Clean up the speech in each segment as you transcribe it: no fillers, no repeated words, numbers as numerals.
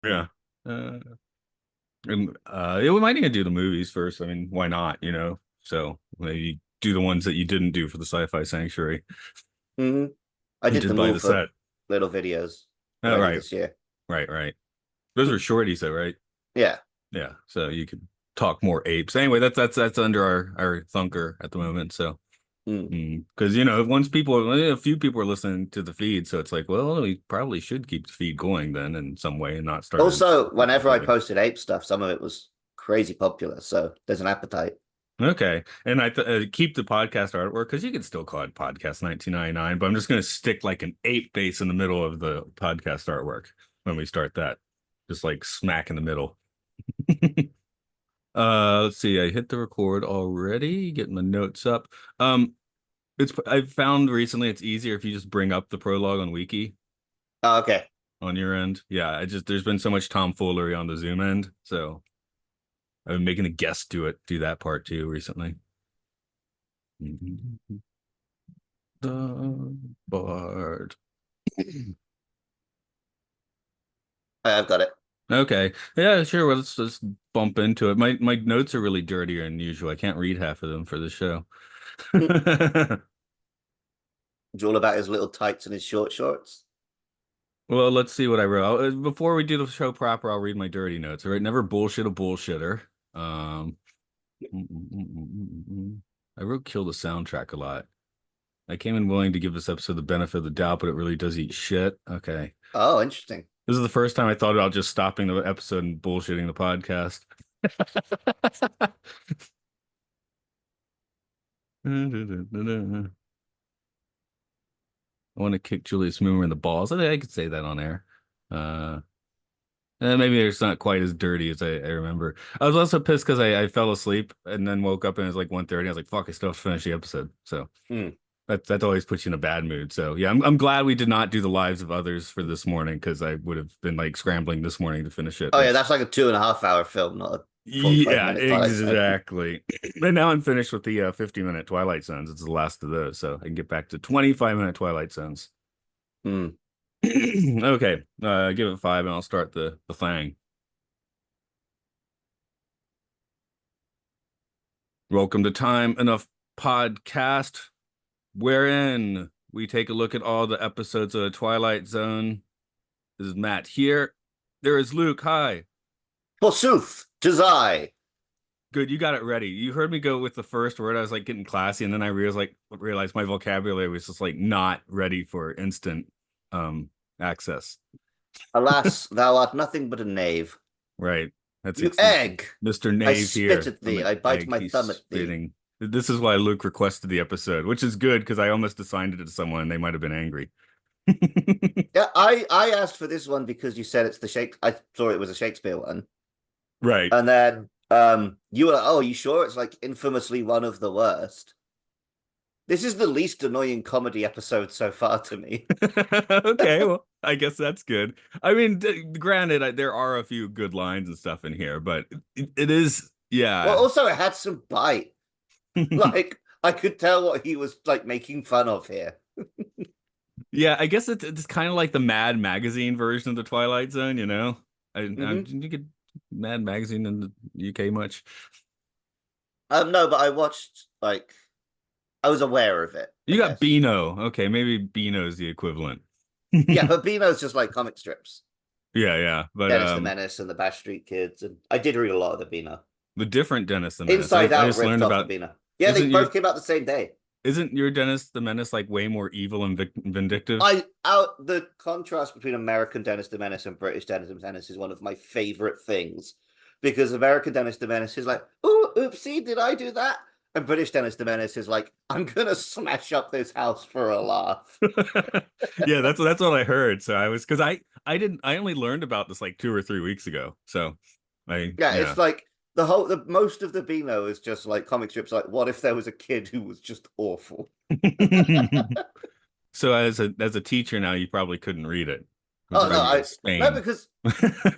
Yeah. Uh, we might need to do the movies first. I mean, why not, you know? So maybe do the ones that you didn't do for the Sci-Fi Sanctuary. Hmm. I You did just them buy all the for set. little videos Oh, already right, this year. right, right. Those are shorties though, right? Yeah. Yeah. So you could talk more apes. Anyway, that's under our thunker at the moment. So Mm. because you know, once people, a few people are listening to the feed, so it's like, well, we probably should keep the feed going then in some way and not start a Also, different whenever I thing. posted ape stuff, some of it was crazy popular. So there's an appetite. Okay, and I th keep the podcast artwork because you can still call it podcast 1999, but I'm just going to stick like an ape base in the middle of the podcast artwork when we start that, just like smack in the middle. Let's see. I hit the record already, getting the notes up. I've found recently it's easier if you just bring up the prologue on Wiki Oh, okay. on your end. Yeah, I just there's been so much tomfoolery on the Zoom end, so I've been making a guest do that part too recently. The Bard. I've got it. Okay. Yeah, sure. Well, let's just bump into it. My notes are really dirtier than usual. I can't read half of them for the show. It's all about his little tights and his short shorts. Well, let's see what I wrote. Before we do the show proper, I'll read my dirty notes. All right. Never bullshit a bullshitter. Um, I wrote kill the soundtrack a lot. I came in willing to give this episode the benefit of the doubt, but it really does eat shit. Okay. Oh, interesting. This is the first time I thought about just stopping the episode and bullshitting the podcast. I want to kick Julius Moomer in the balls. I think I could say that on air. Uh, maybe it's not quite as dirty as I remember. I was also pissed because I fell asleep and then woke up and it was like 1:30. I was like, fuck, I still have to finish the episode. So Hmm. that always puts you in a bad mood. So yeah, I'm glad we did not do the lives of others for this morning because I would have been like scrambling this morning to finish it. Oh, yeah, It's that's like a 2.5 hour film, not a 45 Yeah, minute Twilight Zone. exactly. And now I'm finished with the 50-minute Twilight Zones. It's the last of those, so I can get back to 25-minute Twilight Zones. Hmm. Okay, give it five, and I'll start the thing. Welcome to Time Enough Podcast, wherein we take a look at all the episodes of the Twilight Zone. This is Matt here. There is Luke. Hi. Forsooth, 'tis I. Good, you got it ready. You heard me go with the first word. I was like getting classy, and then I realized my vocabulary was just like not ready for instant um access. Alas, thou art nothing but a knave. Right. That's You ex egg! Mr. I Knave spit here. at I'm thee, an I bite egg. my He's thumb at thee. spitting. This is why Luke requested the episode, which is good because I almost assigned it to someone and they might have been angry. Yeah, I asked for this one because you said it's the Shakespeare. I thought it was a Shakespeare one, Right. and then you were like, "Oh, you sure?" It's like infamously one of the worst. This is the least annoying comedy episode so far to me. Okay, well, I guess that's good. I mean, granted, there are a few good lines and stuff in here, but it is, Well, yeah. also it had some bite. Like I could tell what he was like making fun of here. Yeah, I guess it's kind of like the Mad Magazine version of the Twilight Zone, you know? Hmm. You get Mad Magazine in the UK much? No, but I watched like I was aware of it, I You got guess. Beano. Okay, maybe Beano's the equivalent. Yeah, but Beano's just like comic strips. Yeah, yeah. But Dennis the Menace and the Bash Street Kids, and I did read a lot of the Beano. the different Dennis the Menace. Inside I Out just ripped learned off the about Beano. Yeah, they isn't your both came out the same day. isn't your Dennis the Menace like way more evil and vindictive? I out the contrast between American Dennis the Menace and British Dennis the Menace is one of my favorite things because American Dennis the Menace is like, oh, oopsie, did I do that? And British Dennis the Menace is like, I'm gonna smash up this house for a laugh. Yeah, that's what I heard. So I was because I only learned about this like 2 or 3 weeks ago. So I Yeah, yeah. it's like the most of the Beano is just like comic strips. Like, what if there was a kid who was just awful? So as a teacher now, you probably couldn't read it. It was Oh no, already a I no stain. because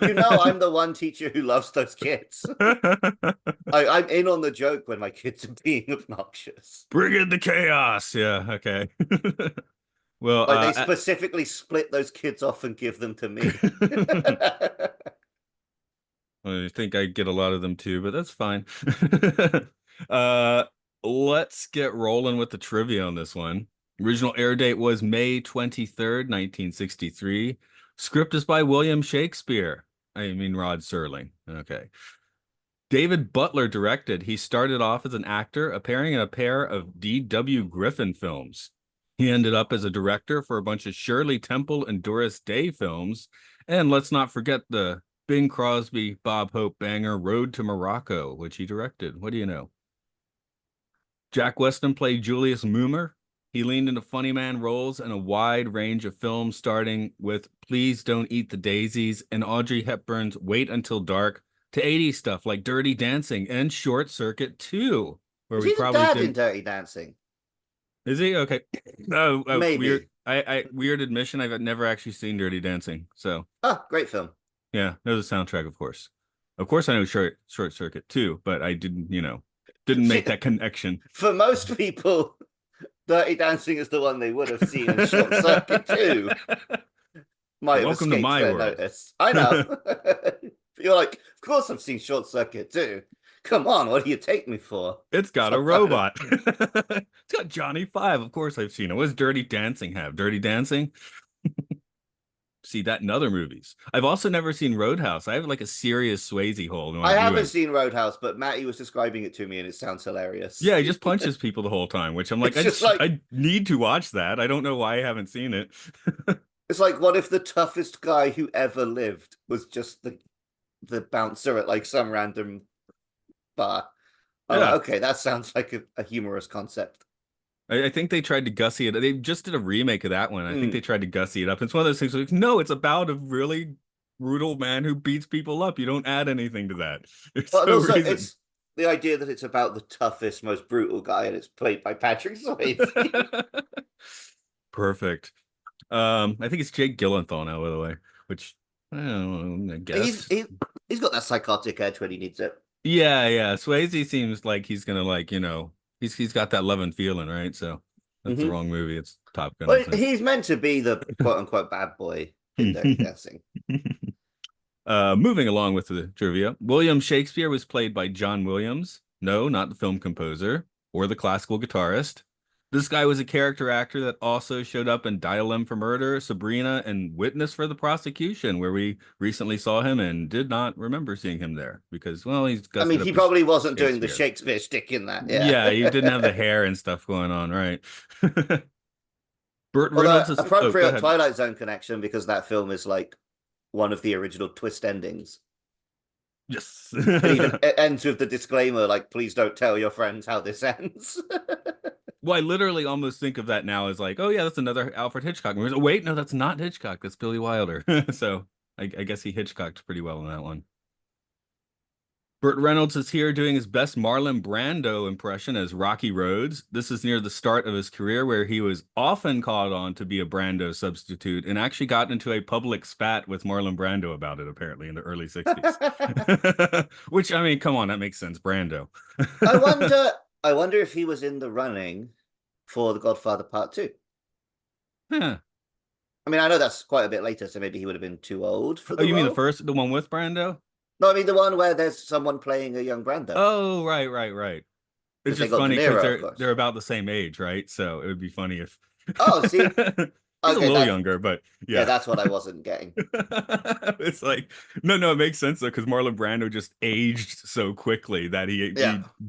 you know I'm the one teacher who loves those kids. I'm in on the joke when my kids are being obnoxious. Bring in the chaos. Yeah, okay. Well, Like they specifically split those kids off and give them to me. I think I get a lot of them too, but that's fine. uh, let's get rolling with the trivia on this one. Original air date was May 23rd, 1963. Script is by William Shakespeare. I mean Rod Serling. Okay. David Butler directed. He started off as an actor, appearing in a pair of D.W. Griffin films. He ended up as a director for a bunch of Shirley Temple and Doris Day films. And let's not forget the Bing Crosby, Bob Hope banger Road to Morocco, which he directed. What do you know? Jack Weston played Julius Moomer. He leaned into funny man roles in a wide range of films, starting with Please Don't Eat the Daisies and Audrey Hepburn's Wait Until Dark to 80s stuff like Dirty Dancing and Short Circuit 2, where Is we he the probably dad in did. Dirty Dancing? Is he? Okay. Weird. Maybe. Weird admission. I've never actually seen Dirty Dancing. So, Oh, great film. yeah, there's a soundtrack, of course. Of course, I know Short Circuit 2, but I didn't, didn't See, make that connection. for most people, Dirty Dancing is the one they would have seen in Short Circuit too. Might have Welcome to escaped my their world. notice. I know. You're like, of course I've seen Short Circuit too. Come on, what do you take me for? It's got a robot. It's got Johnny Five. Of course, I've seen it. What does Dirty Dancing have? Dirty Dancing? See that in other movies. I've also never seen Roadhouse. I have like a serious Swayze hole in my I haven't viewing. seen Roadhouse, but Matty was describing it to me and it sounds hilarious. Yeah, he just punches people the whole time, which I'm like, It's just like I need to watch that. I don't know why I haven't seen it. it's like what if the toughest guy who ever lived was just the bouncer at like some random bar? I'm like, Yeah, okay, that sounds like a humorous concept. I think they tried to gussy it. They just did a remake of that one. I think they Mm. tried to gussy it up. It's one of those things like, no, it's about a really brutal man who beats people up. You don't add anything to that. There's But and no also reason. it's the idea that it's about the toughest, most brutal guy, and it's played by Patrick Swayze. Perfect. I think it's Jake Gyllenhaal now, by the way, which I don't know, I he's guess. he, he's got that psychotic edge when he needs it. Yeah, yeah. Swayze seems like he's gonna like, he's got that love and feeling, right? So that's the Mm-hmm. wrong movie. It's Top Gun, I Well, think. he's meant to be the quote unquote bad boy in Dirty Dancing. Moving along with the trivia, William Shakespeare was played by John Williams. No, not the film composer or the classical guitarist. This guy was a character actor that also showed up in Dial M for Murder, Sabrina, and Witness for the Prosecution, where we recently saw him and did not remember seeing him there because, well, he's I mean, gussied he up as probably wasn't doing the Shakespeare. Shakespeare stick in that. Yeah. Yeah, he didn't have the hair and stuff going on, right? Burt Although Reynolds is. Oh, go appropriate ahead. Twilight Zone connection because that film is like one of the original twist endings. Yes. It even it ends with the disclaimer, like, please don't tell your friends how this ends. Well, I literally almost think of that now as like, oh yeah, that's another Alfred Hitchcock movie. Oh, wait, no, that's not Hitchcock. That's Billy Wilder. So I guess he Hitchcocked pretty well in that one. Burt Reynolds is here doing his best Marlon Brando impression as Rocky Rhodes. This is near the start of his career where he was often called on to be a Brando substitute and actually got into a public spat with Marlon Brando about it, apparently, in the early 60s. Which, I mean, come on, that makes sense. Brando. I wonder I wonder if he was in the running for The Godfather Part 2. Huh. I mean, I know that's quite a bit later, so maybe he would have been too old for Oh, the you mean role. the one with Brando? No, I mean the one where there's someone playing a young Brando. Oh, right, right, right. It's Because they just got De funny because Niro, of they're course. about the same age, right? So it would be funny if Oh, see, he's a okay, little that's younger, but yeah, yeah. that's what I wasn't getting. It's like no, it makes sense though because Marlon Brando just aged so quickly that Yeah. he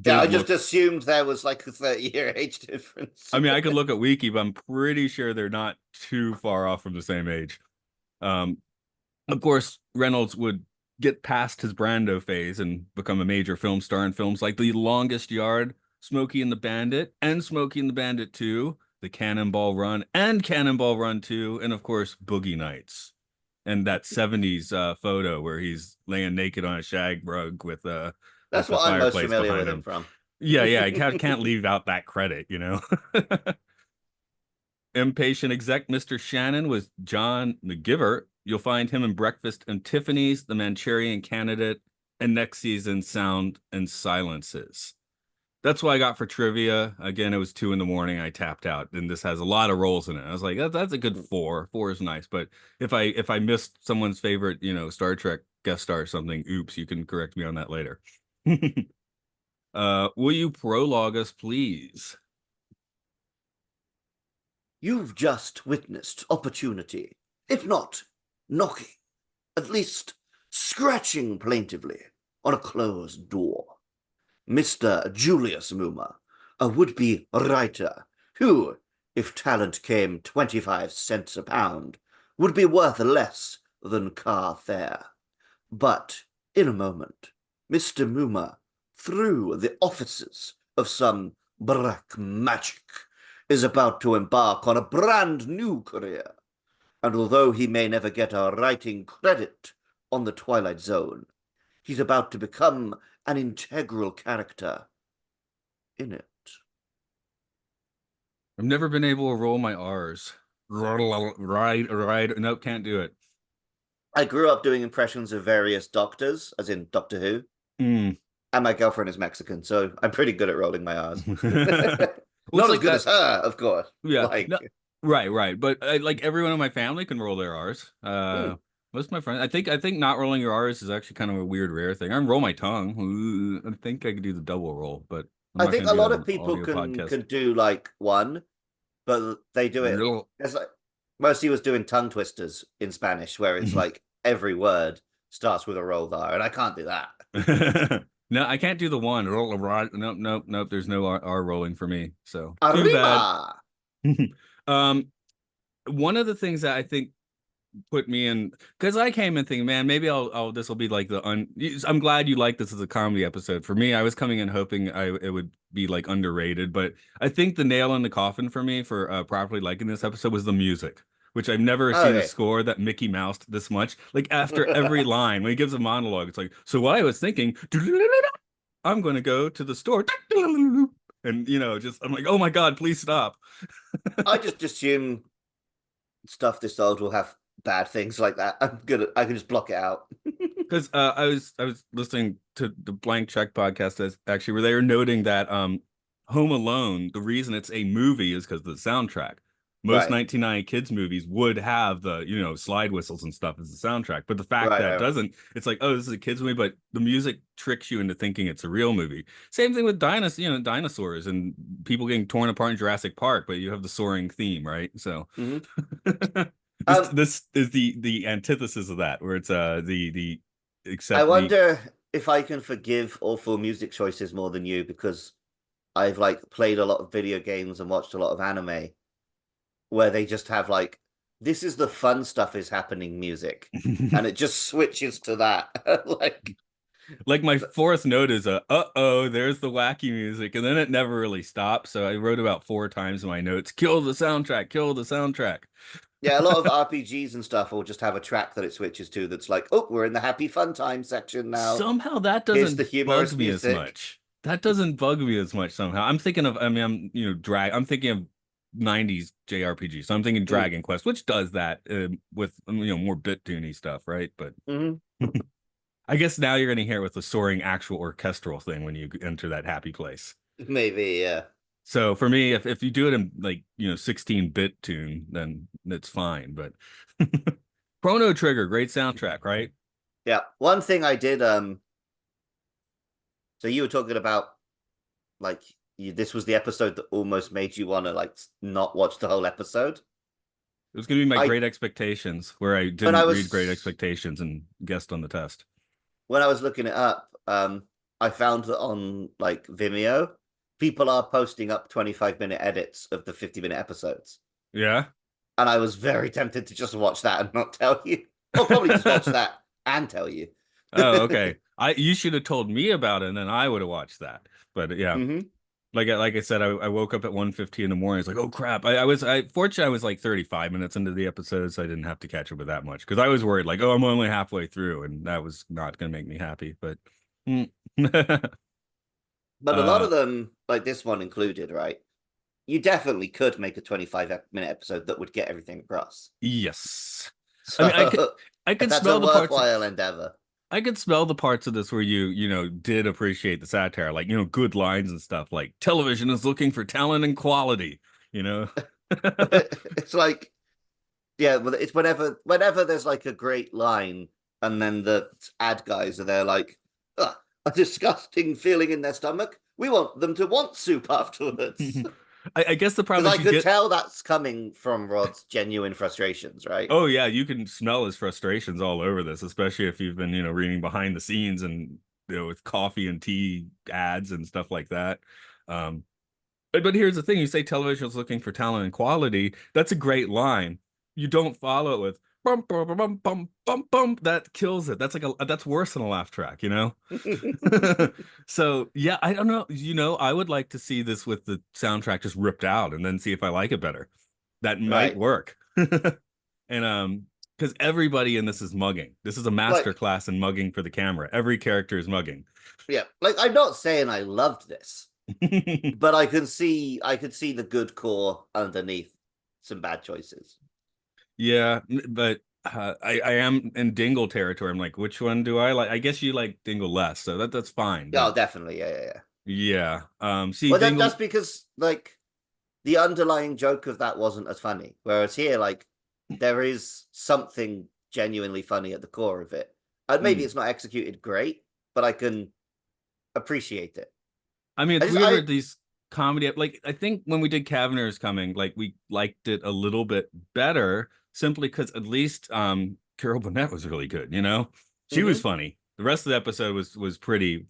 Yeah, I did just look. assumed there was like a 30-year age difference. I mean, I could look at Wiki, but I'm pretty sure they're not too far off from the same age. Um, of course, Reynolds would get past his Brando phase and become a major film star in films like The Longest Yard, Smokey and the Bandit, and Smokey and the Bandit 2, The Cannonball Run, and Cannonball Run 2, and of course, Boogie Nights. And that 70s photo where he's laying naked on a shag rug with That's the what I'm most fireplace familiar behind with him him. from. Yeah, yeah, I can't leave out that credit. Impatient exec Mr. Shannon was John McGiver. You'll find him in Breakfast and Tiffany's, The Manchurian Candidate, and next season Sound and Silences. That's what I got for trivia. Again, it was 2 in the morning. I tapped out, and this has a lot of rolls in it. I was like, that's a good four. Four is nice, but if I missed someone's favorite, Star Trek guest star or something, oops, you can correct me on that later. Will you prologue us, please? You've just witnessed opportunity, if not knocking, at least scratching plaintively on a closed door. Mr. Julius Moomer, a would-be writer who, if talent came 25 cents a pound, would be worth less than car fare. But in a moment, Mr. Moomer, through the offices of some black magic, is about to embark on a brand new career. And although he may never get a writing credit on the Twilight Zone, he's about to become an integral character in it. I've never been able to roll my R's. Right. Nope, can't do it. I grew up doing impressions of various doctors, as in Doctor Who, Mm. and my girlfriend is Mexican, so I'm pretty good at rolling my R's. Well, it's Not as like good that. as her, of course. Yeah. Like, No, right. But like everyone in my family can roll their R's. hmm. Most of my friends, I think not rolling your R's is actually kind of a weird, rare thing. I can roll my tongue. I think I could do the double roll, but I'm I not think going to a do that lot on of an people audio can podcast. can do like one, but they do it. It's like mostly was doing tongue twisters in Spanish, where it's like every word starts with a rolled R, and I can't do that. No, I can't do the one. Nope. There's no R rolling for me. So too bad. Arriba! Um, one of the things that I think put me in, because I came in thinking, man, maybe I'll this will be like I'm glad you like this as a comedy episode. For me, I was coming in hoping it would be like underrated, but I think the nail in the coffin for me for properly liking this episode was the music, which I've never seen a Okay. score that Mickey Moused this much. Like after every line, when he gives a monologue, it's like, so what I was thinking, I'm going to go to the store, and just I'm like, oh my God, please stop. I just assume stuff this old will have bad things like that. I'm good. I can just block it out. Because I was listening to the Blank Check podcast as actually where they were noting that Home Alone, the reason it's a movie is because of the soundtrack. Most Right, 1990 kids movies would have the slide whistles and stuff as the soundtrack, but the fact that it right. doesn't, it's like, oh, this is a kids movie, but the music tricks you into thinking it's a real movie. Same thing with dinosaurs and people getting torn apart in Jurassic Park, but you have the soaring theme, right? So Mm-hmm. this Um, this is the antithesis of that, where it's the I except the wonder if I can forgive awful music choices more than you because I've like played a lot of video games and watched a lot of anime where they just have like this is the fun stuff is happening music and it just switches to that like like my fourth note is uh-oh, there's the wacky music, and then it never really stops. So I wrote about 4 times in my notes, kill the soundtrack, kill the soundtrack. yeah, a lot of RPGs and stuff will just have a track that it switches to that's like, oh, we're in the happy fun time section now. Somehow that Here's the doesn't bug humorous me as music. much. That doesn't bug me as much somehow. I'm thinking of, I mean, I'm thinking of 90s JRPG. So I'm thinking Mm. Dragon Quest, which does that with more bit toony stuff, right? But Mm-hmm. I guess now you're going to hear it with the soaring actual orchestral thing when you enter that happy place. Maybe, yeah. So for me, if you do it in like 16-bit tune, then it's fine. But Chrono Trigger, great soundtrack, right? Yeah. One thing I did, so you were talking about like this was the episode that almost made you want to like not watch the whole episode. It was going to be my I Great Expectations, where I when I didn't read Great was Expectations and guessed on the test. when I was looking it up, I found that on like Vimeo, people are posting up 25-minute edits of the 50-minute episodes. Yeah. And I was very tempted to just watch that and not tell you. Or probably just watch that and tell you. Oh, okay. You should have told me about it, and then I would have watched that. But yeah, Mm-hmm. like I said, I woke up at 1:15 in the morning. It's like, oh crap. I fortunately I was like 35 minutes into the episode, so I didn't have to catch up with that much because I was worried like, oh, I'm only halfway through, and that was not gonna make me happy. But But a lot uh, of them, like this one included, right? You definitely could make a 25-minute episode that would get everything across. yes. I mean, I could So I could that's a smell the parts. worthwhile endeavor. I could smell the parts of this where you did appreciate the satire, like, good lines and stuff, like television is looking for talent and quality, you know? It's like, yeah, well, it's whenever there's like a great line, and then the ad guys are there like, "Ugh, a disgusting feeling in their stomach. We want them to want soup afterwards." I guess the Because problem I is you could get, tell that's coming from Rod's genuine frustrations, right? oh yeah, you can smell his frustrations all over this, especially if you've been, reading behind the scenes and, with coffee and tea ads and stuff like that. Um, but here's the thing: you say television is looking for talent and quality. That's a great line. You don't follow it with bum bum bum bum bum bum bum. That kills it. That's worse than a laugh track, you know? So yeah, I don't know. I would like to see this with the soundtrack just ripped out and then see if I like it better. That might Right? work. And because everybody in this is mugging. This is a master Like, class in mugging for the camera. Every character is mugging. yeah, like I'm not saying I loved this, but I could see the good core underneath some bad choices. Yeah, but I am in Dingle territory. I'm like, which one do I like? I guess you like Dingle less, so that's fine. But Oh, definitely, yeah, yeah, yeah. yeah, see, Well, Dingle, that's because like the underlying joke of that wasn't as funny, whereas here, like, there is something genuinely funny at the core of it, and maybe mm. it's not executed great, but I can appreciate it. I mean, I it's just, weird I with these comedy. Like, I think when we did Cavanaugh's Coming, like we liked it a little bit better simply because at least Carol Burnett was really good. She was mhm. funny. The rest of the episode was pretty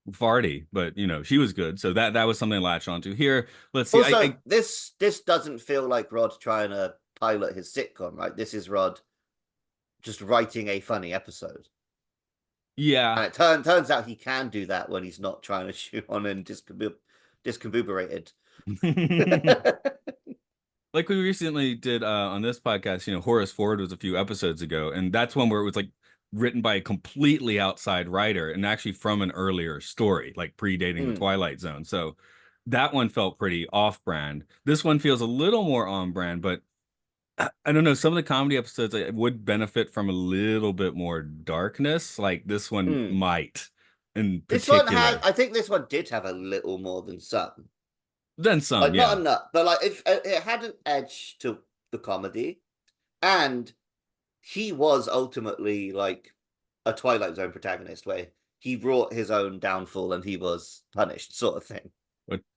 farty, but she was good. So that was something to latch onto. Here, let's see. Also, this doesn't feel like Rod trying to pilot his sitcom, right? This is Rod just writing a funny episode. Yeah. And turns out he can do that when he's not trying to shoot on and discombobulated. Like we recently did on this podcast, Horace Ford was a few episodes ago, and that's one where it was like written by a completely outside writer and actually from an earlier story, like predating the Mm, Twilight Zone. So that one felt pretty off-brand. This one feels a little more on-brand, but I don't know. Some of the comedy episodes I would benefit from a little bit more darkness, like this one mm. might in This one had, particular. I think this one did have a little more than some. Then some, Like, not yeah. enough, but like, if it had an edge to the comedy, and he was ultimately like a Twilight Zone protagonist where he brought his own downfall and he was punished, sort of thing.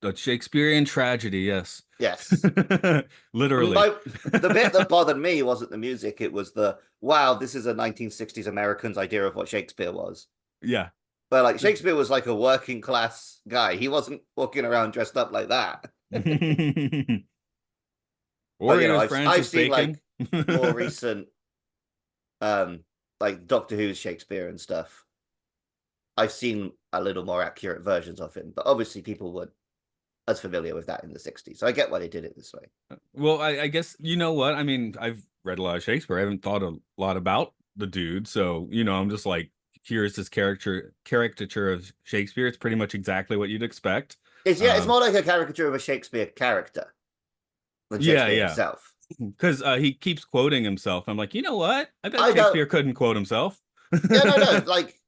A Shakespearean tragedy, yes. Yes. I mean, Literally. the bit that bothered me wasn't the music, it was the wow, this is a 1960s American's idea of what Shakespeare was. Yeah. But like Shakespeare was like a working class guy. He wasn't walking around dressed up like that. But Oreos, I've Francis seen Bacon. like more recent like Doctor Who's Shakespeare and stuff. I've seen a little more accurate versions of him, but obviously people weren't as familiar with that in the 60s. So I get why they did it this way. Well, I guess you know what? I mean, I've read a lot of Shakespeare. I haven't thought a lot about the dude. So, I'm just like, here's this caricature of Shakespeare. It's pretty much exactly what you'd expect. It's Um, more like a caricature of a Shakespeare character than yeah, Shakespeare yeah. himself. Because he keeps quoting himself. I'm like, you know what? I bet I don't Shakespeare couldn't quote himself. yeah, no. Like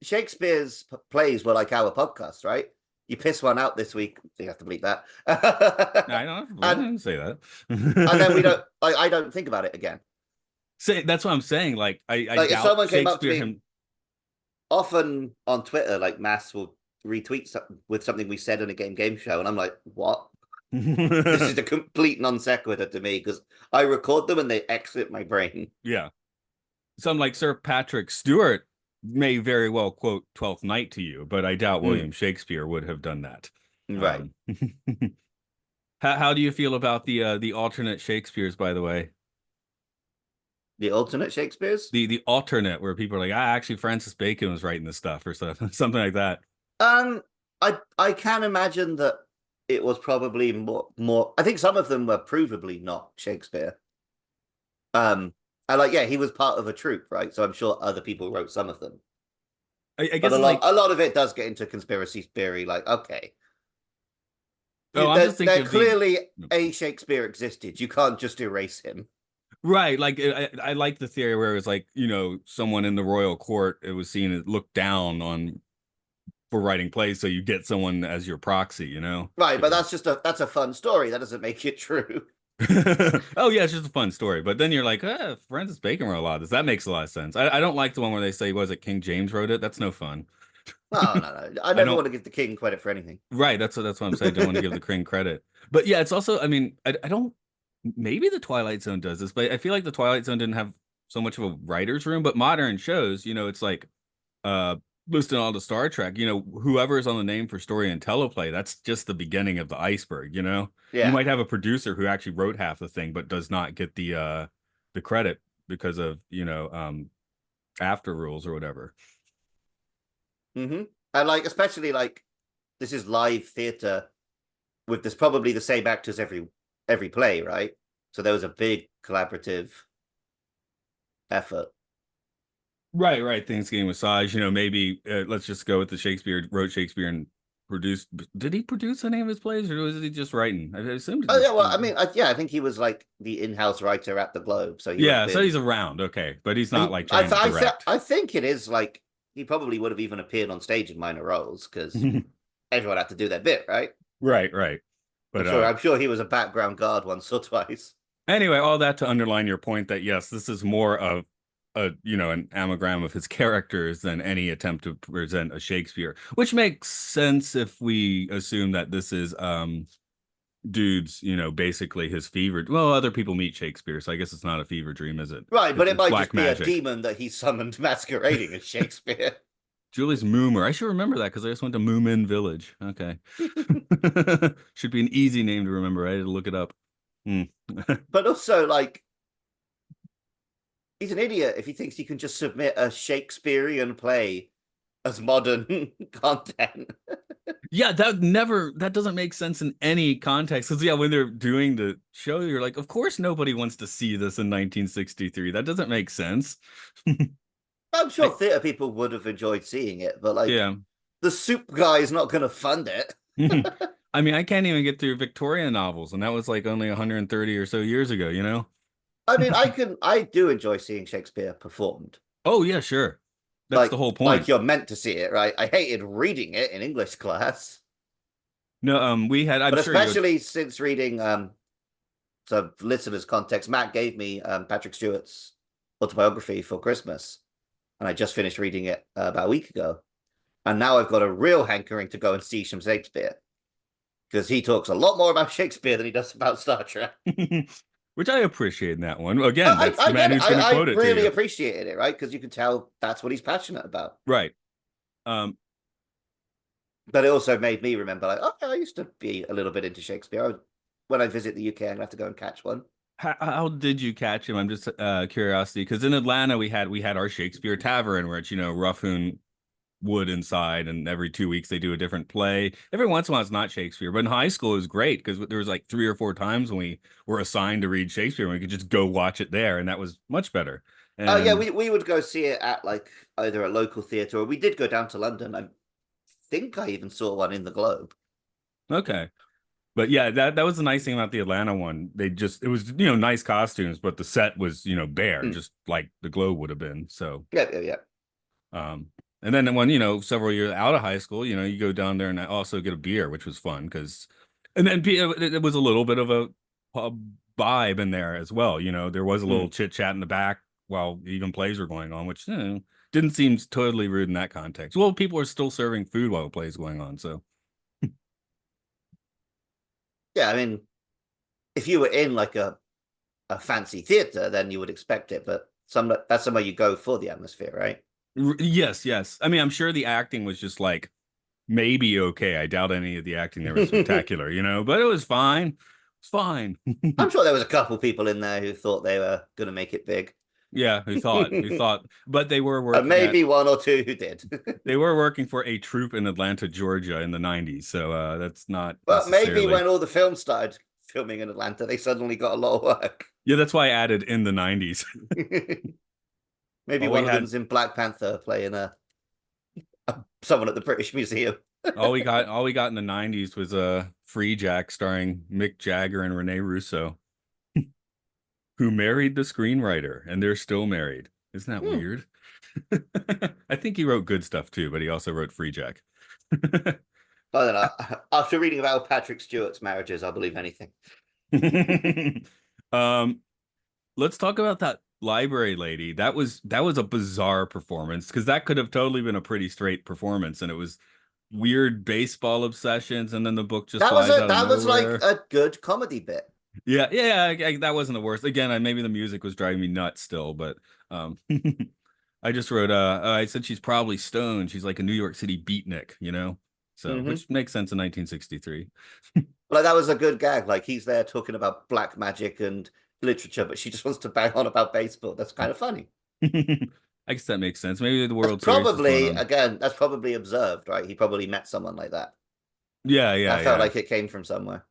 Shakespeare's plays were like our podcast, right? You piss one out this week, so you have to bleep that. I don't, I and didn't say and then we that. don't like I don't think about it again. Say that's what I'm saying. Like I Like if doubt someone came up to Shakespeare me him. often on Twitter, like Mass will retweet with something we said in a game show, and I'm like, what? This is a complete non sequitur to me because I record them and they exit my brain. Yeah. Some like Sir Patrick Stewart may very well quote Twelfth Night to you, but I doubt Mm, William Shakespeare would have done that. right. Um, how do you feel about the alternate Shakespeares, by the way? The alternate Shakespeare's. The alternate where people are like, actually Francis Bacon was writing this stuff or stuff, something like that. Um, I can imagine that it was probably more. I think some of them were provably not Shakespeare. And like yeah, he was part of a troupe, right? So I'm sure other people wrote some of them, I but guess it's like, a lot of it does get into conspiracy theory. Like okay, oh, I'm just there thinking of the clearly a Shakespeare existed. You can't just erase him. Right, like I like the theory where it was like, someone in the royal court, it was seen as looked down on for writing plays, so you get someone as your proxy, Right, but to that's a fun story. That doesn't make it true. Oh yeah, it's just a fun story. But then you're like, Francis Bacon wrote a lot of this. That makes a lot of sense. I don't like the one where they say, was it King James wrote it? That's no fun. No, no, no. I I never don't want to give the king credit for anything. Right, that's what I'm saying. I don't want to give the King credit. But yeah, it's also, I mean, I don't maybe the Twilight Zone does this, but I feel like the Twilight Zone didn't have so much of a writer's room, but modern shows, it's like uh listing all the Star Trek, whoever is on the name for story and teleplay, that's just the beginning of the iceberg. You Yeah. might have a producer who actually wrote half the thing, but does not get the credit because of, after rules or whatever. Mm-hmm. And like, especially like, this is live theater with this probably the same actors every play, right? So there was a big collaborative effort. Right, right. Things getting massaged. Maybe let's just go with the Shakespeare wrote Shakespeare and produced. Did he produce any of his plays, or was he just writing? I assumed it Oh yeah, just. well, I mean, I think he was like the in-house writer at the Globe, so he would have Yeah, so been. he's around, okay, but he's not like trying to direct. I think it is like he probably would have even appeared on stage in minor roles because everyone had to do their bit, right? Right, right. But I'm sure he was a background guard once or twice. anyway, all that to underline your point that yes, this is more of an anagram of his characters than any attempt to present a Shakespeare, which makes sense if we assume that this is dude's, basically his fever. Well, other people meet Shakespeare, so I guess it's not a fever dream, is it? Right, but it It's might just black be a magic. demon that he summoned masquerading as Shakespeare. Julius Moomer. I should remember that because I just went to Moomin Village. Okay. Should be an easy name to remember. I had to look it up. Hmm. But also, like, he's an idiot if he thinks he can just submit a Shakespearean play as modern content. Yeah, that doesn't make sense in any context. Because yeah, when they're doing the show, you're like, of course nobody wants to see this in 1963. That doesn't make sense. I'm sure I, theatre people would have enjoyed seeing it, but like, yeah. the soup guy is not going to fund it. I mean, I can't even get through Victorian novels, and that was like only 130 or so years ago. I mean, I do enjoy seeing Shakespeare performed. Oh yeah, sure. That's the whole Like point. you're meant to see it, right? I hated reading it in English class, No, I'm but sure you would. especially since reading so listeners context, Matt gave me Patrick Stewart's autobiography for Christmas, and I just finished reading it about a week ago. And now I've got a real hankering to go and see some Shakespeare because he talks a lot more about Shakespeare than he does about Star Trek. Which I appreciate in that one. Again, that's the I man get it. who's going to I quote it to really you. appreciated it, right? Because you can tell that's what he's passionate about. Right. Um, But it also made me remember, like, okay, I used to be a little bit into Shakespeare. When I visit the UK, I'm gonna have to go and catch one. how did you catch him? I'm just curiosity because in Atlanta we had our Shakespeare Tavern where it's Roughoon Wood inside, and every 2 weeks they do a different play. Every once in a while it's not Shakespeare, but in high school it was great because there was like 3 or 4 times when we were assigned to read Shakespeare and we could just go watch it there, and that was much better. Oh yeah, And we would go see it at like either a local theatre or we did go down to London. I think I even saw one in the Globe. okay. But yeah, that was the nice thing about the Atlanta one. It was nice costumes, but the set was bare, Mm. just like the Globe would have been. So Yeah, yeah, yeah. um, and then when several years out of high school, you go down there and I also get a beer, which was fun because, and then it was a little bit of a pub vibe in there as well. There was a little Mm. chit chat in the back while even plays were going on, which didn't seem totally rude in that context. Well, people are still serving food while the play's going on, so Yeah, I mean, if you were in like a fancy theatre, then you would expect it. But that's somewhere you go for the atmosphere, right? Yes, yes. I mean, I'm sure the acting was just like maybe okay. I doubt any of the acting there was spectacular, but it was fine. It's fine. I'm sure there was a couple people in there who thought they were going to make it big. Yeah, who thought, but they were working at Maybe one or two who did. they were working for a troupe in Atlanta, Georgia in the 90s. So that's not But maybe necessarily. when all the films started filming in Atlanta, they suddenly got a lot of work. Yeah, that's why I added in the 90s. Maybe All we one of had them's in Black Panther playing someone at the British Museum. all we got in the 90s was Free Jack starring Mick Jagger and Rene Russo. who married the screenwriter, and they're still married. Isn't that Hmm. weird? I think he wrote good stuff too, but he also wrote Free Jack. I don't know. After reading about Patrick Stewart's marriages, I'll believe anything. um, let's talk about that library lady. That was a bizarre performance because that could have totally been a pretty straight performance, and it was weird baseball obsessions, and then the book just flies out of That was like nowhere. a good comedy bit. Yeah, yeah, that wasn't the worst. Again, maybe the music was driving me nuts still, but um, I just wrote, I said she's probably stoned. She's like a New York City beatnik, so Hmm. which makes sense in 1963. Like that was a good gag. Like he's there talking about black magic and literature, but she just wants to bang on about baseball. That's kind of funny. I guess that makes sense. Maybe the World Series is going on. That's probably observed, right? He probably met someone like that. Yeah, yeah, That felt yeah. like it came from somewhere.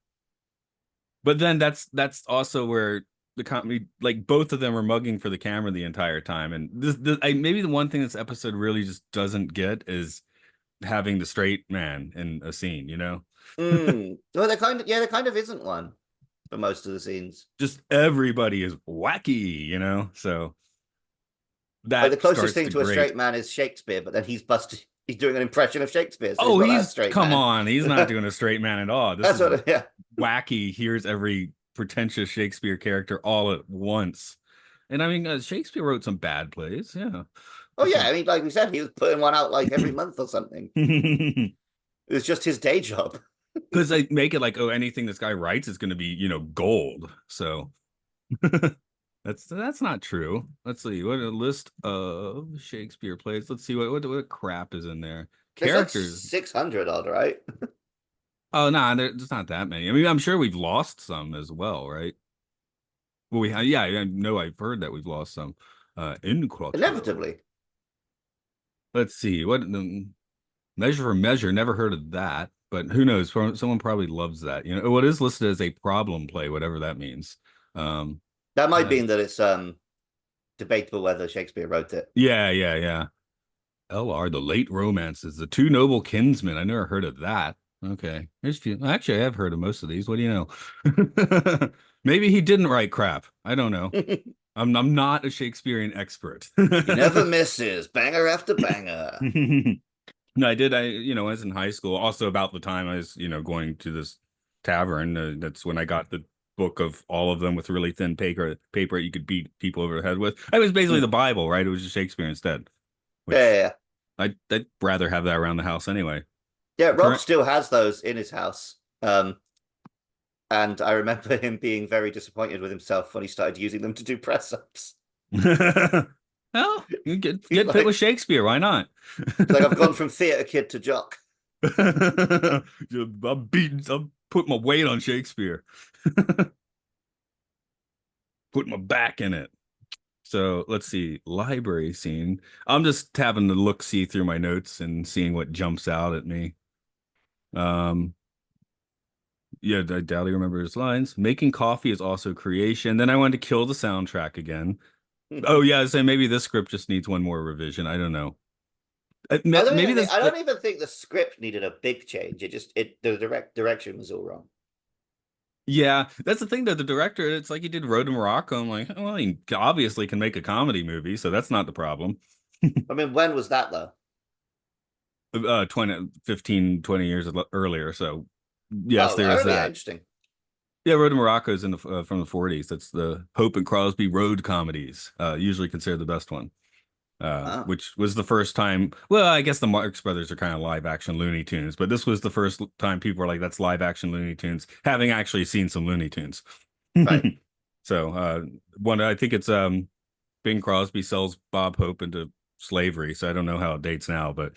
But then that's also where the comedy, like both of them are mugging for the camera the entire time. And maybe the one thing this episode really just doesn't get is having the straight man in a scene. Well, there kind of isn't one for most of the scenes. Just everybody is wacky. So Like the that closest starts thing to to a grate. straight man is Shakespeare, but then he's busted. He's doing an impression of Shakespeare, so he's Oh, not that he's straight come man. on. He's not doing a straight man at all. This That's is what. Yeah. wacky. Here's every pretentious Shakespeare character all at once. And I mean, Shakespeare wrote some bad plays. Yeah. Oh It's yeah. like, I mean, like we said, he was putting one out like every month or something. because It was just his day job. they make it like, oh, anything this guy writes is going to be, gold. So that's not true. Let's see what a list of Shakespeare plays. Let's see what crap is in there. There's like Characters. 600 odd, right? Oh no, there's not that many. I mean, I'm sure we've lost some as well, right? Well, yeah, I know I've heard that we've lost some. Incrocure. Inevitably. Let's see what measure for measure. Never heard of that, but who knows? Someone probably loves that. What is listed as a problem play, whatever that means. Um, That might uh, mean that it's debatable whether Shakespeare wrote it. yeah, yeah, yeah. L.R. The Late Romances, The Two Noble Kinsmen. I never heard of that. Okay, there's a few. Actually, I have heard of most of these. What do you know? Maybe he didn't write crap. I don't know. I'm not a Shakespearean expert. He never misses, banger after banger. No, I did. When I was in high school, also about the time I was, going to this tavern. That's when I got the book of all of them with really thin paper you could beat people over the head with. It was basically the Mm. Bible, right? It was just Shakespeare instead, Yeah, yeah, which yeah. I'd rather have that around the house anyway. Yeah, Rob Current. still has those in his house. And I remember him being very disappointed with himself when he started using them to do press ups. Well, you He's get fit with like, Shakespeare. Why not? I've gone from theater kid to jock. I'm putting my weight on Shakespeare. Putting my back in it. So let's see, library scene. I'm just having to see through my notes and seeing what jumps out at me. Um, yeah, I doubt he remembers his lines. Making coffee is also creation. Then I wanted to kill the soundtrack again. Oh yeah, so maybe this script just needs one more revision. I don't know. Maybe this. I don't even think the script needed a big change. The direction was all wrong. Yeah, that's the thing though. The director, it's like he did Road to Morocco. I'm like, well, he obviously can make a comedy movie, so that's not the problem. I mean, when was that though? 20, 15, 20 years earlier. So yes, Oh, there is yeah, that. interesting. Yeah, Road to Morocco is in the from the 40s. That's the Hope and Crosby road comedies, usually considered the best one. Oh, Which was the first time. Well, I guess the Marx Brothers are kind of live action Looney Tunes, but this was the first time people were like, "That's live action Looney Tunes," having actually seen some Looney Tunes. right. So, one I think it's Bing Crosby sells Bob Hope into slavery. So I don't know how it dates now, but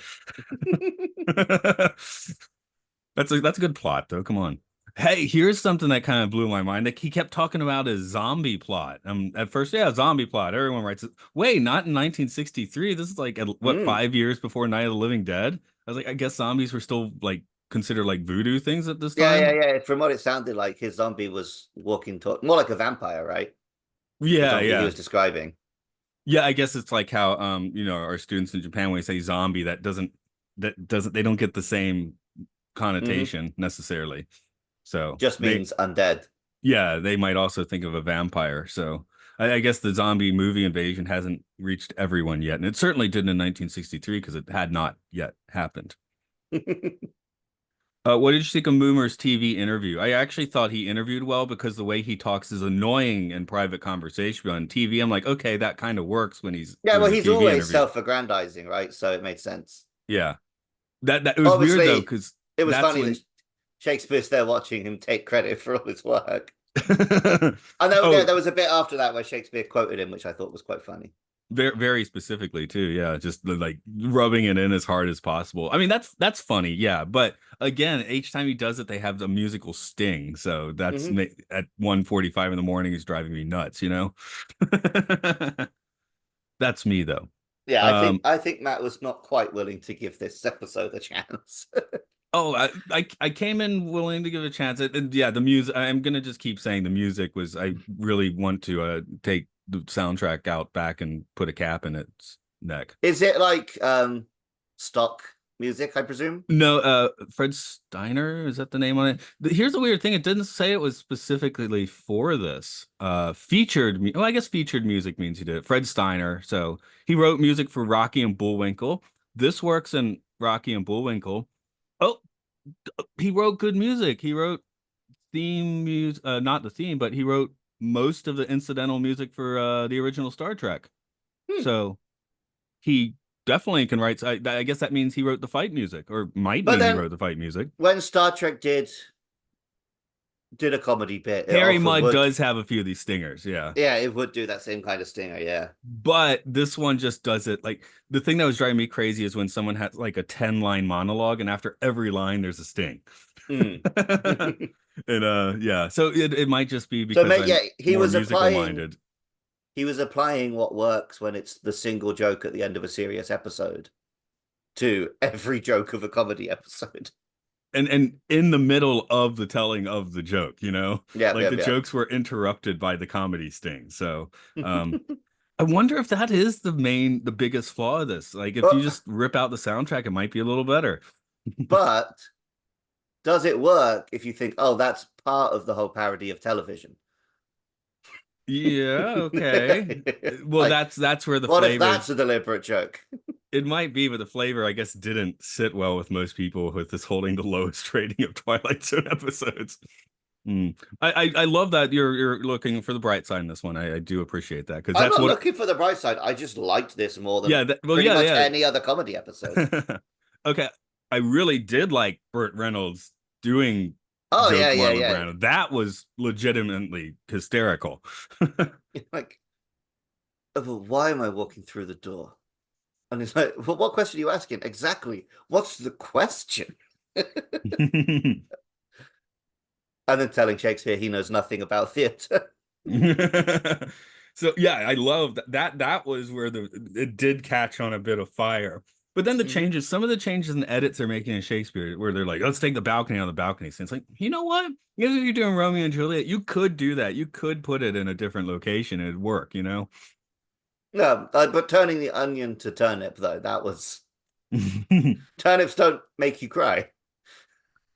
that's a good plot though. Come on. Hey, here's something that kind of blew my mind. Like he kept talking about his zombie plot. At first, yeah, zombie plot. Everyone writes it. Wait, not in 1963. This is like what, Mm. 5 years before Night of the Living Dead. I was like, I guess zombies were still like considered like voodoo things at this Yeah, yeah, time. yeah. From what it sounded like, his zombie was walking talk more like a vampire, right? The Yeah, zombie he yeah. was describing. Yeah, I guess it's like how our students in Japan when we say zombie that doesn't they don't get the same Hmm. connotation necessarily. So Just they means undead. yeah, they might also think of a vampire. So I guess the zombie movie invasion hasn't reached everyone yet, and it certainly didn't in 1963 because it had not yet happened. What did you think of Moomer's TV interview? I actually thought he interviewed well because the way he talks is annoying in private conversation. On TV, I'm like, okay, that kind of works when he's Yeah, doing well, a he's TV always interview. self-aggrandizing, right? So it made sense. Yeah, that it was weird though Obviously, because it was that's funny that when. Shakespeare's there watching him take credit for all his work. I know Oh, there was a bit after that where Shakespeare quoted him, which I thought was quite funny. very, very specifically too. Yeah, just like rubbing it in as hard as possible. I mean, that's funny. Yeah, but again, each time he does it, they have the musical sting. So that's Hmm. at 1:45 in the morning is driving me nuts. That's me though. Yeah, Um, I think Matt was not quite willing to give this episode a chance. oh, I came in willing to give it a chance. Yeah, the music. I'm gonna just keep saying the music was. I really want to take the soundtrack out back and put a cap in its neck. Is it like stock music, I presume? No, Fred Steiner, is that the name on it? Here's the weird thing. It didn't say it was specifically for this. Well, I guess featured music means he did it. Fred Steiner. So he wrote music for Rocky and Bullwinkle. This works in Rocky and Bullwinkle. Oh, he wrote good music. He wrote theme music, not the theme, but he wrote most of the incidental music for the original Star Trek. Hmm. So he definitely can write. I guess that means he wrote the fight music, or might But mean he then wrote the fight music. when Star Trek did a comedy bit, it Harry often Mudd would, does have a few of these stingers, yeah. yeah, it would do that same kind of stinger, yeah. But this one just does it like the thing that was driving me crazy is when someone has like a 10-line monologue and after every line there's a sting. Hmm. And yeah, so it might just be So, because mate, yeah, I'm more musical minded. he was applying what works when it's the single joke at the end of a serious episode to every joke of a comedy episode. And in the middle of the telling of the joke, Yeah, like yeah, the yeah. jokes were interrupted by the comedy sting. So I wonder if that is the biggest flaw of this. Like if you but just rip out the soundtrack, it might be a little better. but does it work if you think, oh, that's part of the whole parody of television? Yeah, okay. Well, Like, that's where the what if flavor that's a deliberate joke? it might be, but the flavor I guess didn't sit well with most people with this holding the lowest rating of Twilight Zone episodes. I love that you're looking for the bright side in this one. I do appreciate that because I'm that's not what looking for the bright side. I just liked this more yeah, than pretty much any other comedy episode. yeah. Okay. I really did like Burt Reynolds doing Oh joke yeah, yeah, Marlon yeah. Brando. That was legitimately hysterical. Like, oh, well, why am I walking through the door? And it's like, well, what question are you asking? Exactly. What's the question? And then telling Shakespeare he knows nothing about theatre. So yeah, I love that. That was where it did catch on a bit of fire. But then Mhm. some of the changes and edits they're making in Shakespeare, where they're like, let's take the balcony on the balcony. So it's like, you know what? You're doing Romeo and Juliet. You could do that. You could put it in a different location and it'd work. No, but turning the onion to turnip, though, that was turnips don't make you cry.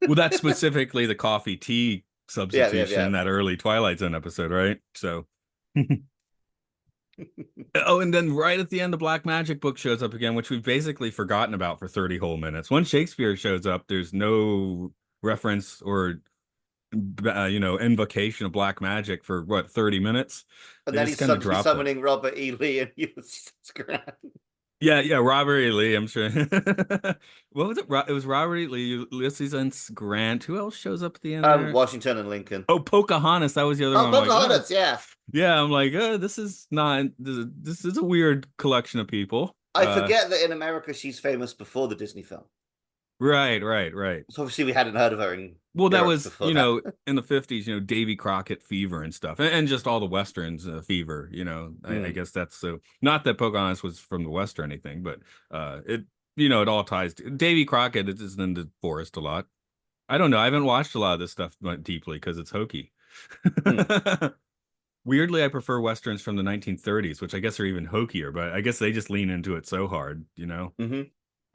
Well, that's specifically the coffee tea Yeah, yeah, substitution yeah. in that early Twilight Zone episode, right? So oh, and then right at the end, the Black Magic book shows up again, which we've basically forgotten about for 30 whole minutes. Once Shakespeare shows up, there's no reference or invocation of black magic for what, 30 minutes? And They then just he's kind of suddenly dropped it. summoning Robert E. Lee and Ulysses Grant. Yeah, yeah, Robert E. Lee, I'm sure. What was it? It was Robert E. Lee, Ulysses and Grant. Who else shows up at the end there? Washington and Lincoln. Oh, Pocahontas. That was the other Oh, one. I'm like, oh, Pocahontas, yeah. yeah. I'm like, this is not. This is a weird collection of people. I forget that in America she's famous before the Disney film. Right, right, right. So obviously we hadn't heard of her in Well, that Europe was, before that. in the 50s, Davy Crockett fever and stuff, and just all the Westerns fever, I Mm. guess that's so, not that Pocahontas was from the West or anything, but it all ties to Davy Crockett is in the forest a lot. I don't know. I haven't watched a lot of this stuff deeply because it's hokey. Mm. Weirdly, I prefer Westerns from the 1930s, which I guess are even hokier, but I guess they just lean into it so hard. Hmm.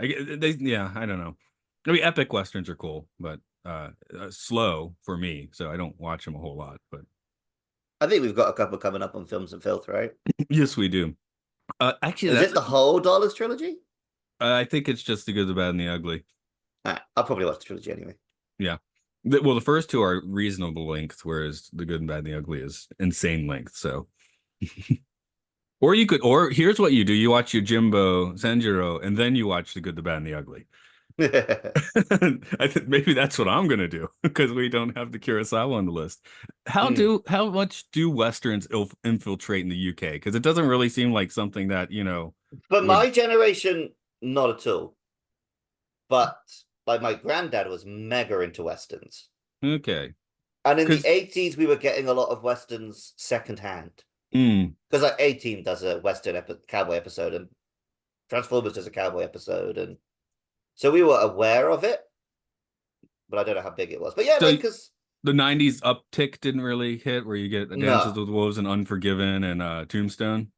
Yeah, I don't know. I mean, epic westerns are cool, but slow for me, so I don't watch them a whole lot. But I think we've got a couple coming up on Films and Filth, right? Yes, we do. Actually, Is that's it the whole Dollars trilogy? I think it's just the good, the bad, and the ugly. All right, I'll probably watch the trilogy anyway. Yeah. Well, the first two are reasonable length, whereas the good and bad and the ugly is insane length. So, or you could, or here's what you do: you watch your Jimbo Sanjiro, and then you watch the good, the bad, and the ugly. I think maybe that's what I'm gonna do because we don't have the Kurosawa on the list. Mm. How much do westerns infiltrate in the UK? Because it doesn't really seem like something that But would. my generation, not at all. But like my granddad was mega into westerns, Okay, and in the because 80s we were getting a lot of westerns secondhand mm, because like 18 does a cowboy episode and Transformers does a cowboy episode, and so we were aware of it, but I don't know how big it was. But yeah, so like because the '90s uptick didn't really hit where you get Dances no, with Wolves and Unforgiven and Tombstone.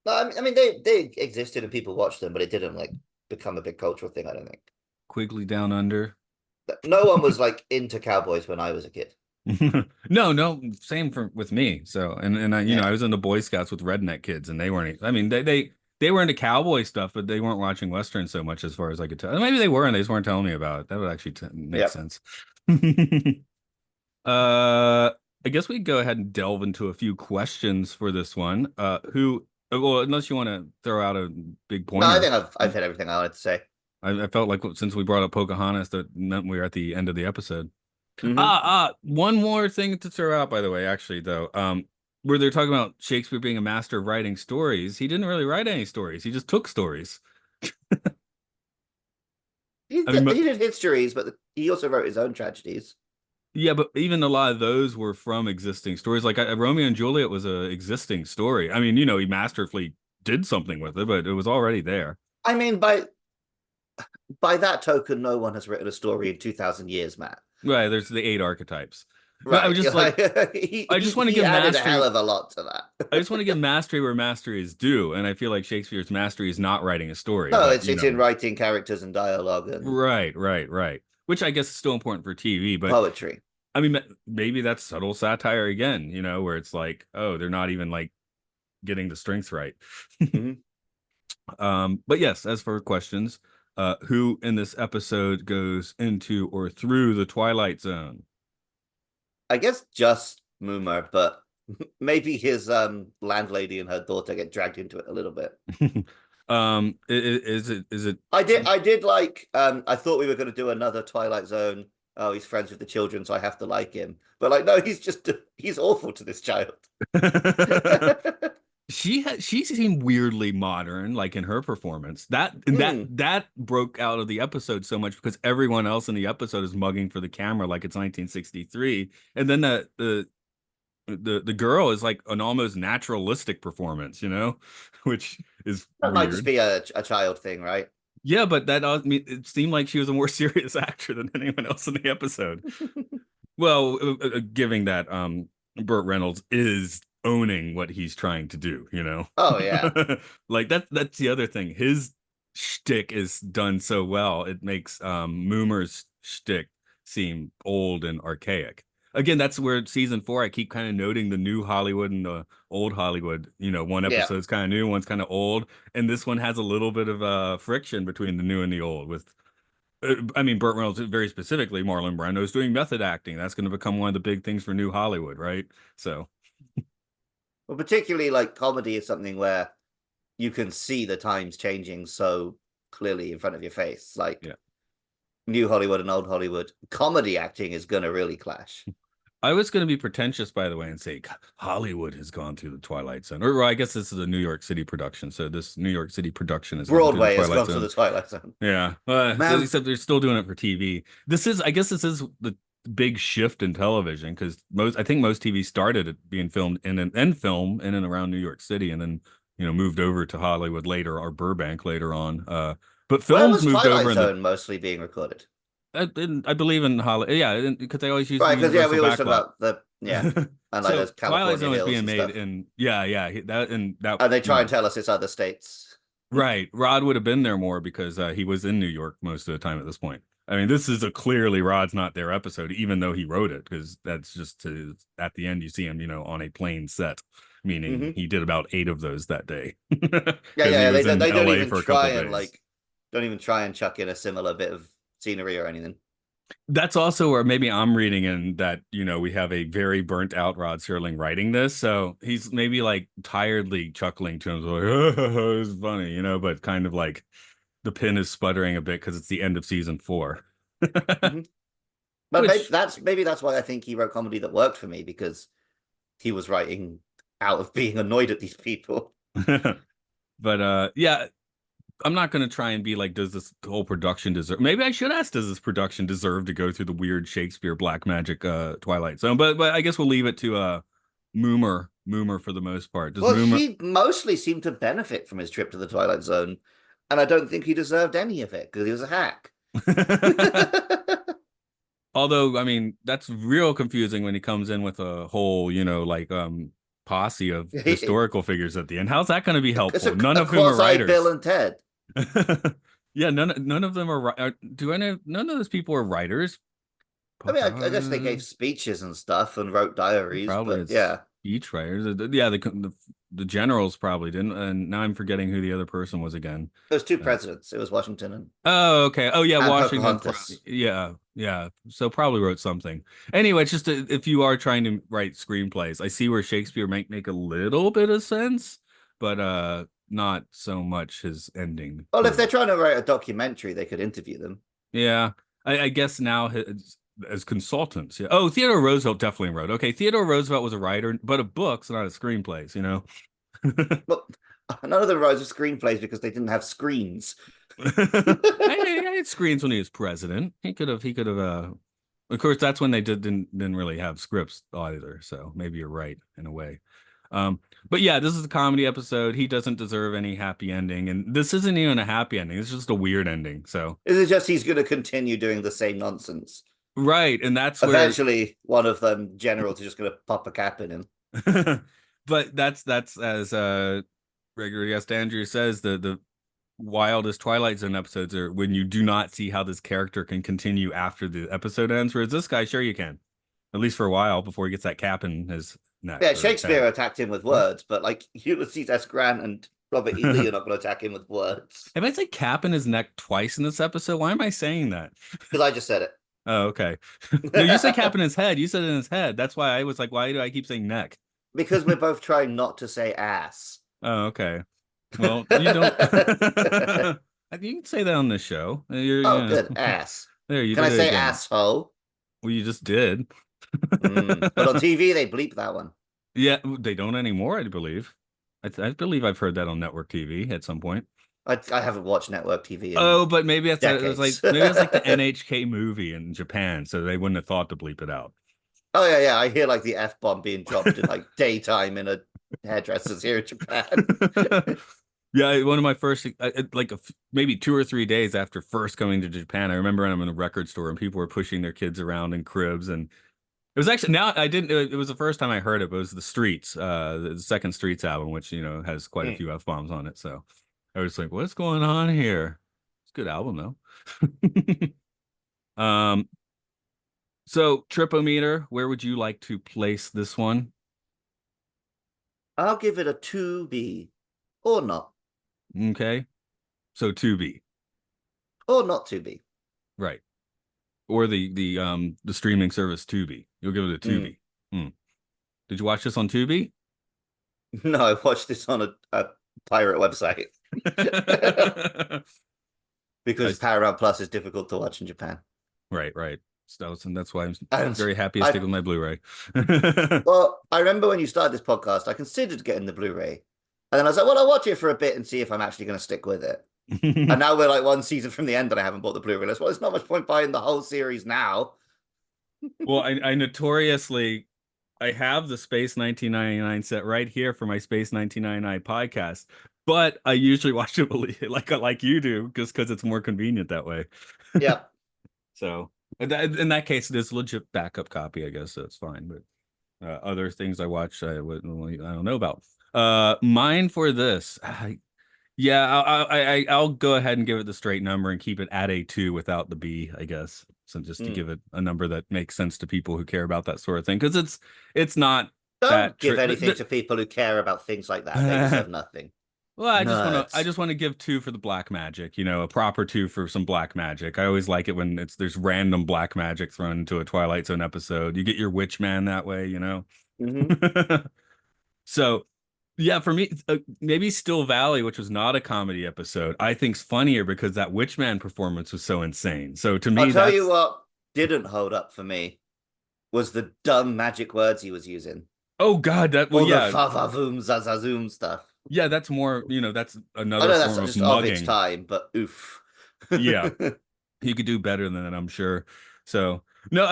no, I mean they existed and people watched them, but it didn't like become a big cultural thing. I don't think Quigley Down Under. no one was like into cowboys when I was a kid. No, same with me. So, and I, Yeah, I was in the Boy Scouts with redneck kids, and they weren't. I mean, they were into cowboy stuff, but they weren't watching westerns so much, as far as I could tell. Maybe they were, and they just weren't telling me about it. That would actually make yeah. sense. I guess we go ahead and delve into a few questions for this one. Well, unless you want to throw out a big No, I pointer. think I've hit everything I wanted to say. I felt like since we brought up Pocahontas, that meant we were at the end of the episode. Hmm. One more thing to throw out, by the way, actually, though, where they're talking about Shakespeare being a master of writing stories, he didn't really write any stories. He just took stories. I mean, He did histories, but he also wrote his own tragedies. yeah, but even a lot of those were from existing stories. Like Romeo and Juliet was a existing story. I mean, he masterfully did something with it, but it was already there. I mean, by that token, no one has written a story in 2,000 years, Matt. Right, there's the eight archetypes. But I was Right. just like, I just want to He give added a hell mastery. of a lot to I just that. want to give mastery where mastery is due, and I feel like Shakespeare's mastery is not writing a story, No, but it's in writing characters and dialogue and right. Which I guess is still important for TV, but poetry. I mean, maybe that's subtle satire again, where it's like, oh, they're not even like getting the strength right. Hmm. But yes, as for questions, who in this episode goes into or through the Twilight Zone? I guess just Moomer, but maybe his landlady and her daughter get dragged into it a little bit. Is it I did like I thought we were going to do another Twilight Zone. Oh, he's friends with the children, so I have to like him. But like, no, he's awful to this child. she seemed weirdly modern, like in her performance. Mm, That broke out of the episode so much because everyone else in the episode is mugging for the camera like it's 1963, and then the girl is like an almost naturalistic performance, which is that might just weird. be a child thing, right? Yeah, but I mean, it seemed like she was a more serious actor than anyone else in the episode. Well, giving that Burt Reynolds is owning what he's trying to do. Oh yeah, Like that's the other thing. His shtick is done so well, it makes Moomer's shtick seem old and archaic. Again, that's where season 4, I keep kind of noting the new Hollywood and the old Hollywood. One yeah. episode's kind of new, one's kind of old, and this one has a little bit of friction between the new and the old with I mean, Burt Reynolds, very specifically, Marlon Brando's doing method acting. That's going to become one of the big things for New Hollywood, right? So, Well, particularly like comedy is something where you can see the times changing so clearly in front of your face. Like yeah. New Hollywood and old Hollywood, comedy acting is going to really clash. I was going to be pretentious, by the way, and say Hollywood has gone through the Twilight Zone. Or well, I guess this is a New York City production. So this New York City production has gone through the Broadway has Twilight gone to the Zone. Twilight Zone. Yeah. Man, Except they're still doing it for TV. I guess this is the big shift in television because I think most TV started at being filmed in and around New York City and then, moved over to Hollywood later or Burbank later on. But where films was moved over Twilight in the Zone mostly being recorded? I believe in Hollywood. Yeah, because they always use the Right, because yeah, Universal we always talk backlot. about the yeah, and like So those Twilight California Zone is hills being and made stuff. in yeah that and that And they try and tell us it's other states. right. Rod would have been there more because he was in New York most of the time at this point. I mean, this is a clearly Rod's not there episode, even though he wrote it, because that's just at the end you see him, on a plane set, meaning Hmm. he did about 8 of those that day Yeah, because yeah, he yeah. was in They don't LA even for a couple try and days. like don't even try and chuck in a similar bit of scenery or anything. That's also where maybe I'm reading in that, we have a very burnt out Rod Serling writing this. So he's maybe like tiredly chuckling to him, like, oh, it's funny, but kind of like the pin is sputtering a bit because it's the end of season 4. Hmm. But Which, maybe that's why I think he wrote comedy that worked for me because he was writing out of being annoyed at these people. but yeah, I'm not going to try and be like, does this whole production deserve? Maybe I should ask, does this production deserve to go through the weird Shakespeare black magic Twilight Zone? But I guess we'll leave it to Moomer for the most part. Does Well, Moomer? he mostly seemed to benefit from his trip to the Twilight Zone, and I don't think he deserved any of it because he was a hack. Although, I mean, that's real confusing when he comes in with a whole, like posse of historical figures at the end. How's that going to be It's helpful? None a of whom are quasi Bill writers. and Ted. Yeah, none of them do any none of those people are writers. I mean, I guess they gave speeches and stuff and wrote diaries, Probably but it's yeah, speech writers. Yeah, the generals probably didn't, and now I'm forgetting who the other person was again. there was two Uh, presidents. It was Washington oh, okay. Oh, yeah, and Washington. Pocahontas. Yeah, yeah. So probably wrote something. Anyway, it's just if you are trying to write screenplays, I see where Shakespeare might make a little bit of sense, but not so much his ending Well, if they're would. trying to write a documentary, they could interview them. Yeah, I guess now as consultants. Yeah. Oh, Theodore Roosevelt definitely wrote. Okay, Theodore Roosevelt was a writer, but of books, not of screenplays. But none of them wrote screenplays because they didn't have screens. I had screens when he was president. He could have. Of course, that's when they didn't really have scripts either. So maybe you're right in a way. Um, but yeah, this is a comedy episode. He doesn't deserve any happy ending, and this isn't even a happy ending. It's just a weird ending. So Is it just he's going to continue doing the same nonsense? right, and that's where. Eventually, one of them generals is just going to pop a cap in him. But that's as regular guest Andrew says, the wildest Twilight Zone episodes are when you do not see how this character can continue after the episode ends. Whereas this guy, sure you can, at least for a while before he gets that cap in his neck Yeah, or his Shakespeare head. attacked him with words, but like Ulysses S. Grant and Robert E. Lee are not going to attack him with words If I say cap in his neck twice in this episode, why am I saying that? because I just said Oh, okay. No, you said cap it. in his head. You said in his head. That's why I was like, why do I keep saying neck? Because we're both trying not to say ass. Oh, okay. Well, you don't. You can say that on this show. Oh, good. Ass. There, you Can did I it say again. asshole? Well, you just did. But on TV, they bleep that one. Yeah, they don't anymore, I believe. I believe I've heard that on network TV at some point. I haven't watched network TV in Oh, but maybe decades. it's like the NHK movie in Japan, so they wouldn't have thought to bleep it out. Oh yeah, yeah. I hear like the F bomb being dropped in like daytime in a hairdresser's here in Japan. Yeah, one of my first, maybe 2 or 3 days after first coming to Japan, I remember I'm in a record store and people were pushing their kids around in cribs, and it was actually now I didn't. It was the first time I heard it. But it was the Streets, the second Streets album, which has quite a Hmm. few F bombs on it. So I was like, "What's going on here?" It's a good album though. um, so Tripometer, where would you like to place this one? I'll give it a 2B or not. Okay, so 2B, Or not 2B. right? Or the streaming service Tubi. You'll give it a Mm. Tubi. Hmm. Did you watch this on Tubi? No, I watched this on a pirate website because Nice. Paramount Plus is difficult to watch in Japan. Right, right. So that's why I'm And very happy to stick I with my Blu-ray. well, I remember when you started this podcast, I considered getting the Blu-ray. And then I was like, well, I'll watch it for a bit and see if I'm actually going to stick with it. And now we're like one season from the end and I haven't bought the Blu-ray list. Well, there's not much point buying the whole series now. Well, I notoriously I have the Space 1999 set right here for my Space 1999 podcast, but I usually watch it like you do, just because it's more convenient that way. Yeah. So in that case, it is a legit backup copy, I guess, so it's fine. But other things I watch, I don't know about. Mine for this, Yeah, I'll go ahead and give it the straight number and keep it at a two without the B, I guess. So just to Mm. give it a number that makes sense to people who care about that sort of thing, because it's not Don't that give tri anything to people who care about things like that. They deserve nothing. well, I Nerds. just want to give two for the black magic, a proper two for some black magic. I always like it when there's random black magic thrown into a Twilight Zone episode. You get your witch man that way. Hmm. So, yeah, for me, maybe Still Valley, which was not a comedy episode, I think's funnier because that Witchman performance was so insane. So to I'll me, tell you that's what didn't hold up for me was the dumb magic words he was using. oh God, that well, All the yeah, fa va voom zazazoom stuff. yeah, that's more, that's I another know that's form of just of its mugging. time, but oof. Yeah, he could do better than that, I'm sure. So no,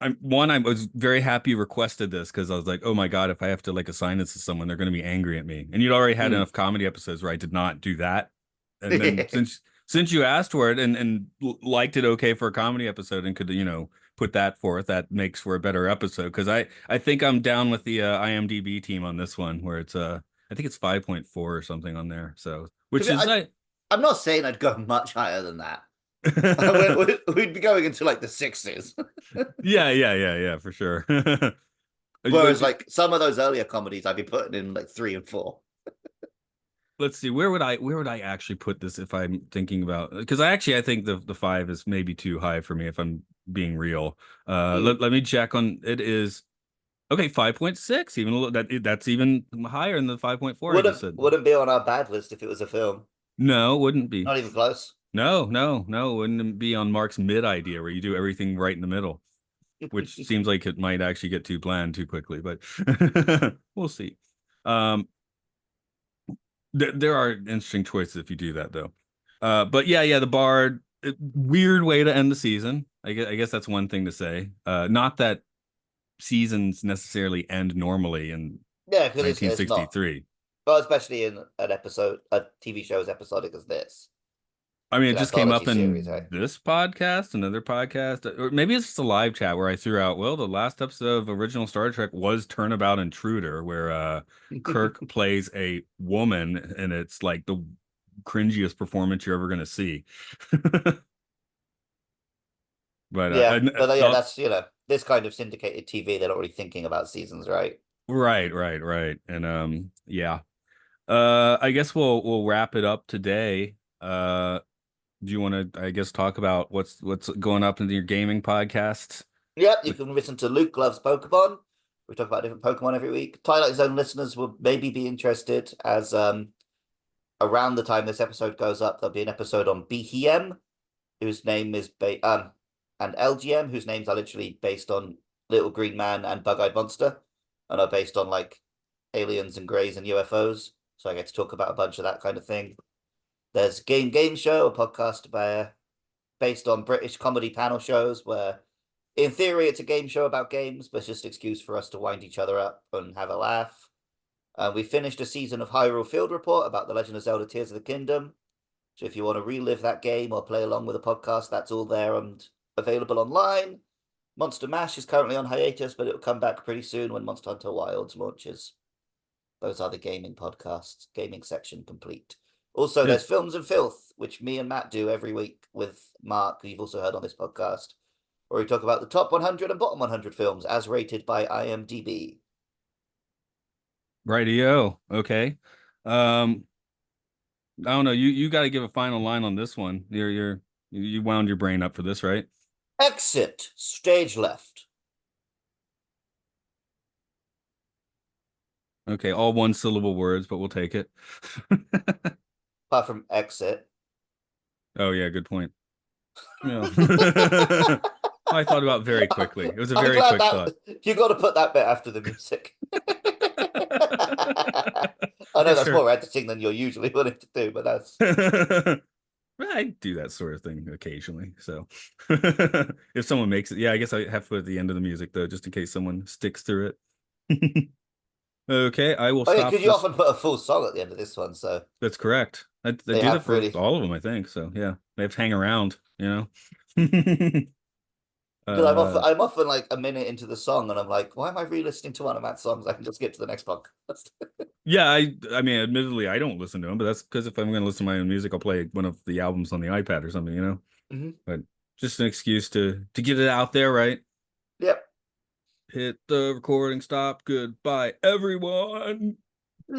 I was very happy you requested this because I was like, oh my God, if I have to like assign this to someone, they're going to be angry at me. And you'd already had Mm. enough comedy episodes where I did not do that. And then since you asked for it and liked it okay for a comedy episode and could put that forth, that makes for a better episode because I think I'm down with the IMDb team on this one where it's I think it's 5.4 or something on there. So To which be, is I I'm not saying I'd go much higher than that. We'd be going into like the sixes. yeah, for sure. Whereas like some of those earlier comedies I'd be putting in like three and four. Let's see, where would I actually put this if I'm thinking about because I think the five is maybe too high for me if I'm being real. Mm. Let me check on it is okay, 5.6, even a little that's even higher than the 5.4 I just Wouldn't said. wouldn't be on our bad list if it was a film. No, wouldn't be. Not even close. No, wouldn't be on Mark's mid idea where you do everything right in the middle, which seems like it might actually get too bland too quickly, but we'll see. Um, there are interesting choices if you do that though. But yeah, the Bard, weird way to end the season. I guess that's one thing to say. Not that seasons necessarily end normally in Yeah, because it's not. 1963. Well, especially in an episode, a TV show as episodic as this. I mean, It's it an just came anthology up series, in right? this podcast, another podcast, or maybe it's just a live chat where I threw out, well, the last episode of original Star Trek was Turnabout Intruder, where Kirk plays a woman, and it's like the cringiest performance you're ever going to see. But Yeah, but yeah, that's this kind of syndicated TV. They're not really thinking about seasons, right? right. And yeah. I guess we'll wrap it up today. Do you want to, I guess, talk about what's going up in your gaming podcasts? Yep, you can listen to Luke Loves Pokemon. We talk about different Pokemon every week. Twilight Zone listeners will maybe be interested as around the time this episode goes up, there'll be an episode on BHM, whose name is and LGM, whose names are literally based on Little Green Man and Bug-Eyed Monster, and are based on like aliens and greys and UFOs. So I get to talk about a bunch of that kind of thing. There's Game Show, a podcast based on British comedy panel shows where in theory it's a game show about games, but it's just an excuse for us to wind each other up and have a laugh. We finished a season of Hyrule Field Report about The Legend of Zelda Tears of the Kingdom. So if you want to relive that game or play along with a podcast, that's all there and available online. Monster Mash is currently on hiatus, but it'll come back pretty soon when Monster Hunter Wilds launches. Those are the gaming podcasts, gaming section complete. Also, Yeah. there's Films and Filth, which me and Matt do every week with Mark, who you've also heard on this podcast, where we talk about the top 100 and bottom 100 films as rated by IMDb. Rightio. Okay. I don't know. You got to give a final line on this one. You wound your brain up for this, right? Exit, stage left. Okay, all one syllable words, but we'll take it. Apart from exit. Oh yeah, good point. Yeah. I thought about very quickly. It was a I'm very glad quick that thought. you got to put that bit after the music. I know that's Sure. more editing than you're usually willing to do, but that's I do that sort of thing occasionally. So if someone makes it, yeah, I guess I have to put at the end of the music though, just in case someone sticks through it. Okay, I will oh yeah, stop because you this. often put a full song at the end of this one, so That's correct. I they do that have for really. all of them, I think. So yeah, they have to hang around. Because uh, I'm often like a minute into the song, and I'm like, why am I re-listening to one of Matt's songs? I can just get to the next podcast. Yeah, I mean, admittedly, I don't listen to them, but that's because if I'm going to listen to my own music, I'll play one of the albums on the iPad or something, you know. Hmm. But just an excuse to get it out there, right? Yep. Hit the recording stop. Goodbye, everyone.